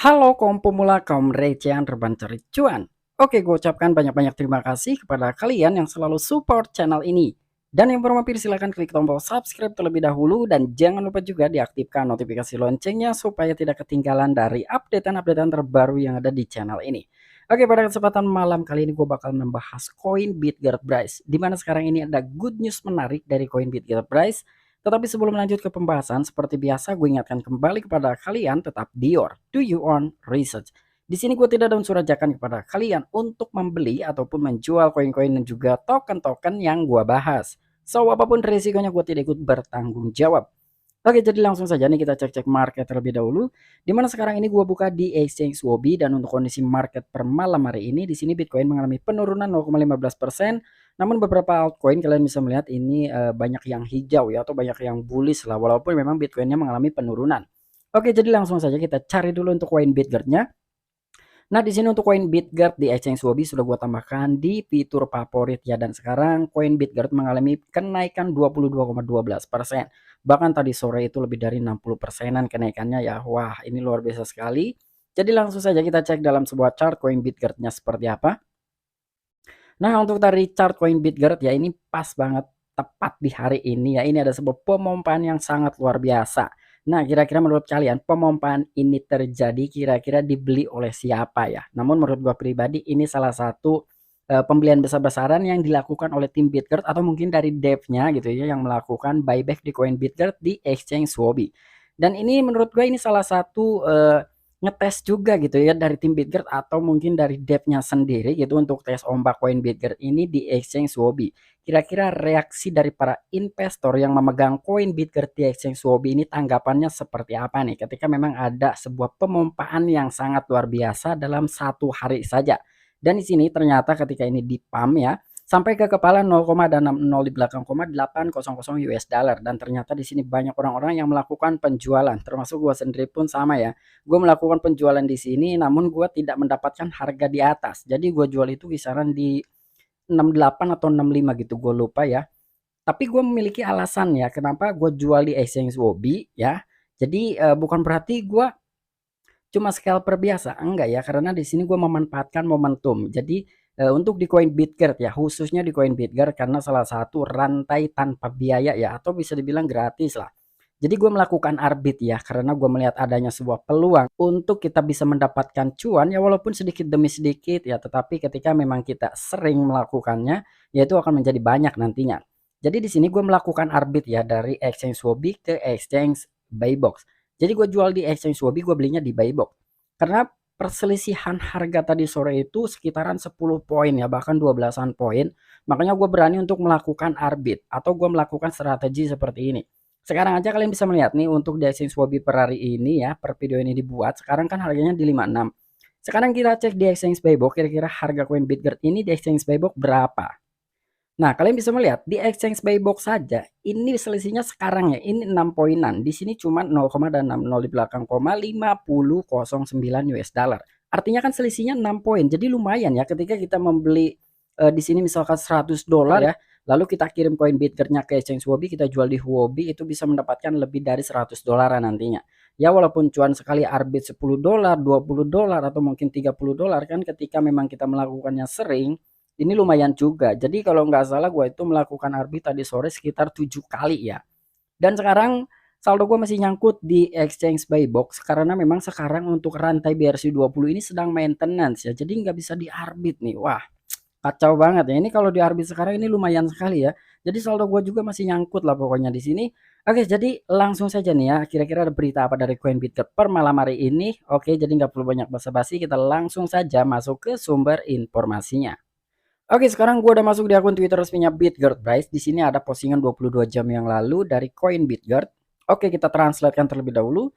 Halo kaum pemula, kaum receh yang terbancar cuan. Oke, gue ucapkan banyak-banyak terima kasih kepada kalian yang selalu support channel ini. Dan yang belum mampir silahkan klik tombol subscribe terlebih dahulu dan jangan lupa juga diaktifkan notifikasi loncengnya supaya tidak ketinggalan dari updatean-updatean terbaru yang ada di channel ini. Oke, pada kesempatan malam kali ini gue bakal membahas koin Bitget Price. Dimana sekarang ini ada good news menarik dari koin Bitget Price. Tetapi sebelum lanjut ke pembahasan, seperti biasa gue ingatkan kembali kepada kalian tetap do your own research. Di sini gue tidak ada unsur ajakan kepada kalian untuk membeli ataupun menjual koin-koin dan juga token-token yang gue bahas. So, apapun risikonya gue tidak ikut bertanggung jawab. Oke, jadi langsung saja nih kita cek-cek market terlebih dahulu. Dimana sekarang ini gua buka di exchange Huobi dan untuk kondisi market per malam hari ini di sini Bitcoin mengalami penurunan 0,15%. Namun beberapa altcoin kalian bisa melihat ini banyak yang hijau ya atau banyak yang bullish lah walaupun memang Bitcoinnya mengalami penurunan. Oke, jadi langsung saja kita cari dulu untuk koin Bitgetnya. Nah, di sini untuk koin Bitget di exchange Huobi sudah gua tambahkan di fitur favorit ya dan sekarang koin Bitget mengalami kenaikan 22,12%. Bahkan tadi sore itu lebih dari 60 persenan kenaikannya ya. Wah, ini luar biasa sekali. Jadi langsung saja kita cek dalam sebuah chart koin Bitget-nya seperti apa. Nah, untuk dari chart koin Bitget ya ini pas banget tepat di hari ini ya. Ini ada sebuah pemompaan yang sangat luar biasa. Nah, kira-kira menurut kalian pemompaan ini terjadi kira-kira dibeli oleh siapa ya? Namun menurut gua pribadi ini salah satu pembelian besar-besaran yang dilakukan oleh tim Bitget atau mungkin dari dev-nya gitu ya yang melakukan buyback di koin Bitget di exchange Huobi. Dan ini menurut gue ini salah satu ngetes juga gitu ya dari tim Bitget atau mungkin dari dev-nya sendiri gitu untuk tes ombak koin Bitget ini di exchange Huobi. Kira-kira reaksi dari para investor yang memegang koin Bitget di exchange Huobi ini tanggapannya seperti apa nih ketika memang ada sebuah pemompaan yang sangat luar biasa dalam satu hari saja. Dan di sini ternyata ketika ini di pump ya sampai ke kepala 0,60 di belakang 0,800 US dollar dan ternyata di sini banyak orang-orang yang melakukan penjualan termasuk gua sendiri pun sama ya. Gue melakukan penjualan di sini namun gue tidak mendapatkan harga di atas. Jadi gue jual itu kisaran di 68 atau 65 gitu, gue lupa ya. Tapi gue memiliki alasan ya kenapa gue jual di exchange Wobi ya. Jadi bukan berarti gue cuma scalper biasa, enggak ya, karena di sini gue memanfaatkan momentum. Jadi untuk di koin Bitget ya, khususnya di koin Bitget karena salah satu rantai tanpa biaya ya atau bisa dibilang gratis lah. Jadi gue melakukan arbit ya karena gue melihat adanya sebuah peluang untuk kita bisa mendapatkan cuan ya walaupun sedikit demi sedikit ya tetapi ketika memang kita sering melakukannya ya itu akan menjadi banyak nantinya. Jadi di sini gue melakukan arbit ya dari exchange Huobi ke exchange Buybox. Jadi gue jual di exchange Huobi, gue belinya di Buybox. Karena perselisihan harga tadi sore itu sekitaran 10 poin ya bahkan 12-an poin. Makanya gue berani untuk melakukan arbit atau gue melakukan strategi seperti ini. Sekarang aja kalian bisa melihat nih untuk di exchange Huobi per hari ini ya, per video ini dibuat, sekarang kan harganya di 56. Sekarang kita cek di exchange Buybox kira-kira harga koin Bitget ini di exchange Buybox berapa? Nah, kalian bisa melihat di exchange Buybox saja ini selisihnya sekarang ya ini 6 poinan. Di sini cuma 0,60 di belakang 5009 US dollar. Artinya kan selisihnya 6 poin. Jadi lumayan ya ketika kita membeli di sini misalkan 100 dolar ya, lalu kita kirim koin Bitgetnya ke exchange Huobi, kita jual di Huobi itu bisa mendapatkan lebih dari 100 dolar nantinya. Ya walaupun cuan sekali arbit 10 dolar, 20 dolar atau mungkin 30 dolar kan ketika memang kita melakukannya sering ini lumayan juga. Jadi kalau nggak salah gue itu melakukan arbit tadi sore sekitar 7 kali ya. Dan sekarang saldo gue masih nyangkut di exchange Buybox karena memang sekarang untuk rantai BRC20 ini sedang maintenance ya. Jadi nggak bisa diarbit nih. Wah, kacau banget ya. Ini kalau diarbit sekarang ini lumayan sekali ya. Jadi saldo gue juga masih nyangkut lah pokoknya di sini. Oke, jadi langsung saja nih ya. Kira-kira ada berita apa dari koin Bitget per malam hari ini? Oke, jadi nggak perlu banyak basa-basi. Kita langsung saja masuk ke sumber informasinya. Oke, sekarang gua udah masuk di akun Twitter resminya Bitget Price. Di sini ada postingan 22 jam yang lalu dari koin Bitget. Oke, kita translatekan terlebih dahulu.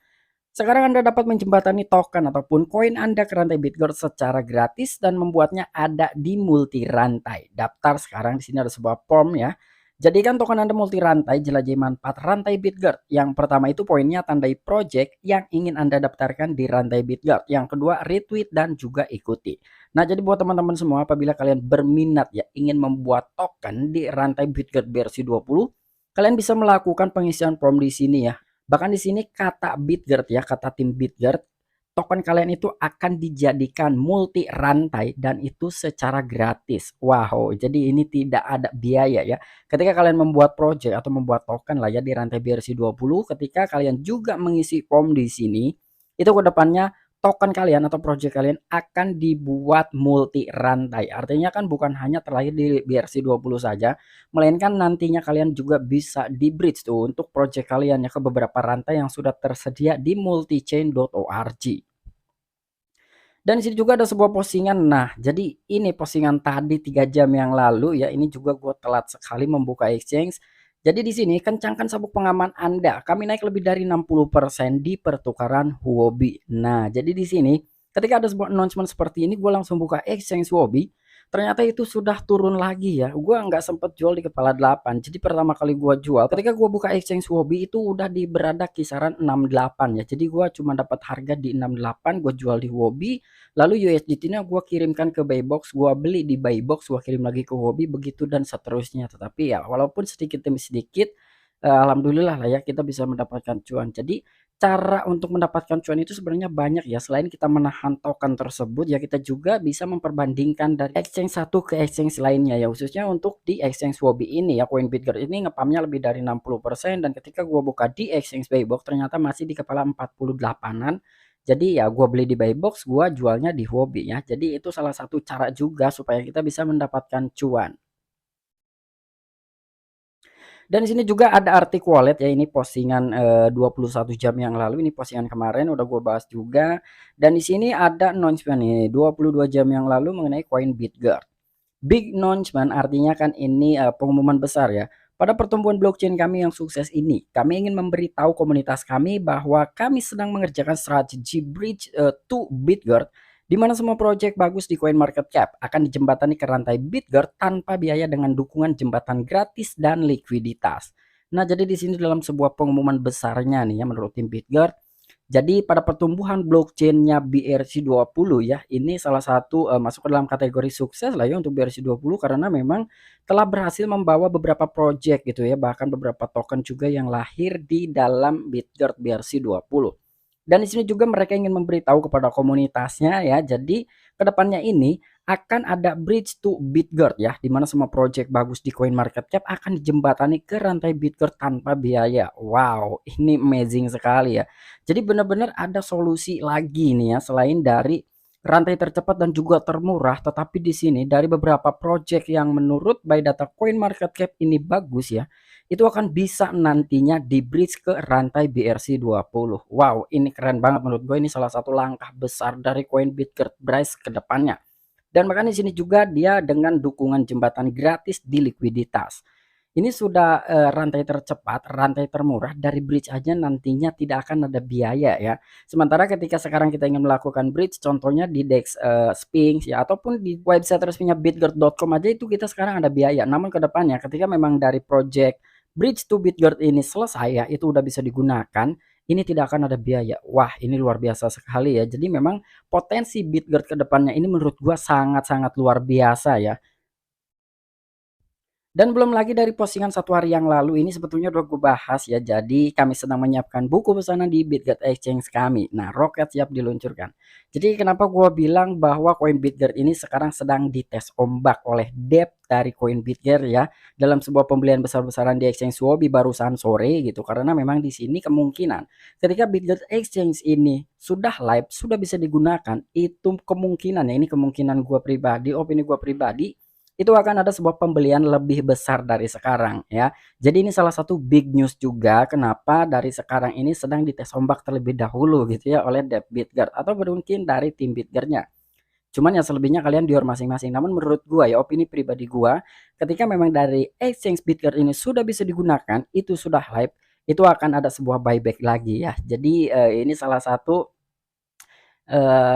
Sekarang Anda dapat menjembatani token ataupun koin Anda ke rantai Bitget secara gratis dan membuatnya ada di multi rantai. Daftar sekarang di sini ada sebuah form ya. Jadikan token Anda multi rantai, jelajahi manfaat rantai Bitget. Yang pertama itu poinnya tandai project yang ingin Anda daftarkan di rantai Bitget. Yang kedua retweet dan juga ikuti. Nah, jadi buat teman-teman semua apabila kalian berminat ya ingin membuat token di rantai Bitget versi 20, kalian bisa melakukan pengisian form di sini ya. Bahkan di sini kata Bitget ya, kata tim Bitget token kalian itu akan dijadikan multi rantai dan itu secara gratis. Wow, jadi ini tidak ada biaya ya. Ketika kalian membuat project atau membuat token lah ya di rantai BRC20, ketika kalian juga mengisi form di sini, itu ke depannya token kalian atau project kalian akan dibuat multi rantai. Artinya kan bukan hanya terlahir di BRC20 saja, melainkan nantinya kalian juga bisa di bridge tuh untuk project kalian ya ke beberapa rantai yang sudah tersedia di multichain.org. Dan di sini juga ada sebuah postingan. Nah, jadi ini postingan tadi 3 jam yang lalu ya. Ini juga gue telat sekali membuka exchange. Jadi di sini kencangkan sabuk pengaman Anda. Kami naik lebih dari 60% di pertukaran Huobi. Nah, jadi di sini ketika ada sebuah announcement seperti ini, gue langsung buka exchange Huobi. Ternyata itu sudah turun lagi ya. Gue nggak sempet jual di kepala 8. Jadi pertama kali gue jual, ketika gue buka exchange Huobi itu udah di berada kisaran 68 ya. Jadi gue cuma dapat harga di 68, gue jual di Huobi. Lalu USDT-nya gue kirimkan ke Buybox, gue beli di Buybox, gue kirim lagi ke Huobi, begitu dan seterusnya. Tetapi ya walaupun sedikit demi sedikit, alhamdulillah lah ya kita bisa mendapatkan cuan. Jadi cara untuk mendapatkan cuan itu sebenarnya banyak ya. Selain kita menahan token tersebut ya, kita juga bisa memperbandingkan dari exchange satu ke exchange lainnya ya. Khususnya untuk di exchange Huobi ini ya, Coinbitger ini ngepamnya lebih dari 60%, dan ketika gue buka di exchange Buybox ternyata masih di kepala 48-an. Jadi ya gue beli di Buybox, gue jualnya di Huobi ya. Jadi itu salah satu cara juga supaya kita bisa mendapatkan cuan. Dan di sini juga ada arti wallet ya, ini postingan 21 jam yang lalu, ini postingan kemarin udah gue bahas juga. Dan di sini ada announcement nih 22 jam yang lalu mengenai koin Bitgard. Big announcement artinya kan ini pengumuman besar ya. Pada pertumbuhan blockchain kami yang sukses ini, kami ingin memberitahu komunitas kami bahwa kami sedang mengerjakan strategi bridge to Bitgard, di mana semua proyek bagus di CoinMarketCap akan dijembatani ke rantai Bitgard tanpa biaya dengan dukungan jembatan gratis dan likuiditas. Nah, jadi di sini dalam sebuah pengumuman besarnya nih ya menurut tim Bitgard, jadi pada pertumbuhan blockchain-nya BRC20 ya, ini salah satu masuk ke dalam kategori sukses lah ya untuk BRC20, karena memang telah berhasil membawa beberapa project gitu ya, bahkan beberapa token juga yang lahir di dalam Bitgard BRC20. Dan di sini juga mereka ingin memberitahu kepada komunitasnya ya, jadi kedepannya ini akan ada bridge to Bitgard ya, di mana semua project bagus di CoinMarketCap akan dijembatani ke rantai Bitgard tanpa biaya. Wow, ini amazing sekali ya. Jadi benar-benar ada solusi lagi nih ya, selain dari rantai tercepat dan juga termurah, tetapi di sini dari beberapa project yang menurut by data CoinMarketCap ini bagus ya, itu akan bisa nantinya di bridge ke rantai BRC20. Wow, ini keren banget menurut gue, ini salah satu langkah besar dari Coinbitgard Bridge ke depannya. Dan makanya di sini juga dia dengan dukungan jembatan gratis di likuiditas. Ini sudah rantai tercepat, rantai termurah dari bridge aja nantinya tidak akan ada biaya ya. Sementara ketika sekarang kita ingin melakukan bridge, contohnya di DEX Sphinx ya, ataupun di website resminya bitgard.com aja itu kita sekarang ada biaya. Namun ke depannya ketika memang dari project bridge to Bitgard ini selesai ya, itu udah bisa digunakan, ini tidak akan ada biaya. Wah, ini luar biasa sekali ya. Jadi memang potensi Bitgard ke depannya ini menurut gua sangat-sangat luar biasa ya. Dan belum lagi dari postingan 1 hari yang lalu ini sebetulnya udah gue bahas ya. Jadi kami sedang menyiapkan buku pesanan di Bitgard Exchange kami. Nah, roket siap diluncurkan. Jadi kenapa gue bilang bahwa koin Bitgard ini sekarang sedang dites ombak oleh debt dari koin Bitgard ya, dalam sebuah pembelian besar-besaran di Exchange Huobi barusan sore gitu. Karena memang di sini kemungkinan ketika Bitgard Exchange ini sudah live, sudah bisa digunakan, itu kemungkinan ya, ini kemungkinan gue pribadi, opini gue pribadi, itu akan ada sebuah pembelian lebih besar dari sekarang ya. Jadi ini salah satu big news juga kenapa dari sekarang ini sedang dites ombak terlebih dahulu gitu ya oleh Dev Bitgard atau mungkin dari tim Bitgardnya. Cuman ya selebihnya kalian di masing-masing. Namun menurut gua ya, opini pribadi gua, ketika memang dari exchange Bitgard ini sudah bisa digunakan, itu sudah live, itu akan ada sebuah buyback lagi ya. Jadi ini salah satu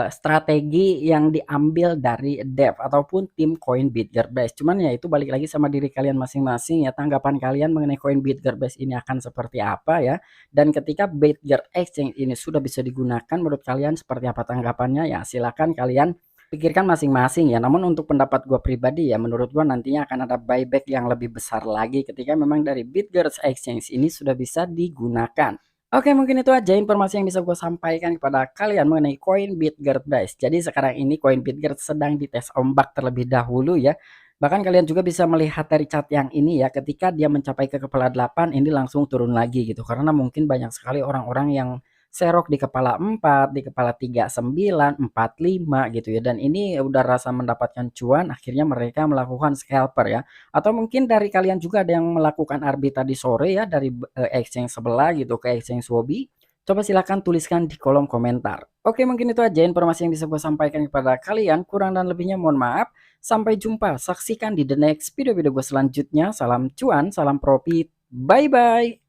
strategi yang diambil dari dev ataupun tim koin Bitgard Base. Cuman ya itu balik lagi sama diri kalian masing-masing ya, tanggapan kalian mengenai koin Bitgard Base ini akan seperti apa ya. Dan ketika Bitgard Exchange ini sudah bisa digunakan, menurut kalian seperti apa tanggapannya ya, silakan kalian pikirkan masing-masing ya. Namun untuk pendapat gue pribadi ya, menurut gue nantinya akan ada buyback yang lebih besar lagi ketika memang dari Bitgard Exchange ini sudah bisa digunakan. Oke, mungkin itu aja informasi yang bisa gue sampaikan kepada kalian mengenai koin Bitgert guys. Jadi sekarang ini koin Bitgert sedang dites ombak terlebih dahulu ya. Bahkan kalian juga bisa melihat dari chart yang ini ya, ketika dia mencapai ke kepala 8 ini langsung turun lagi gitu. Karena mungkin banyak sekali orang-orang yang serok di kepala 4, di kepala 39, 45 gitu ya. Dan ini udah rasa mendapatkan cuan, akhirnya mereka melakukan scalper ya. Atau mungkin dari kalian juga ada yang melakukan arbit tadi sore ya dari exchange sebelah gitu ke exchange Wobi. Coba silahkan tuliskan di kolom komentar. Oke, mungkin itu aja informasi yang bisa gue sampaikan kepada kalian. Kurang dan lebihnya mohon maaf. Sampai jumpa. Saksikan di the next video-video gue selanjutnya. Salam cuan, salam profit. Bye-bye.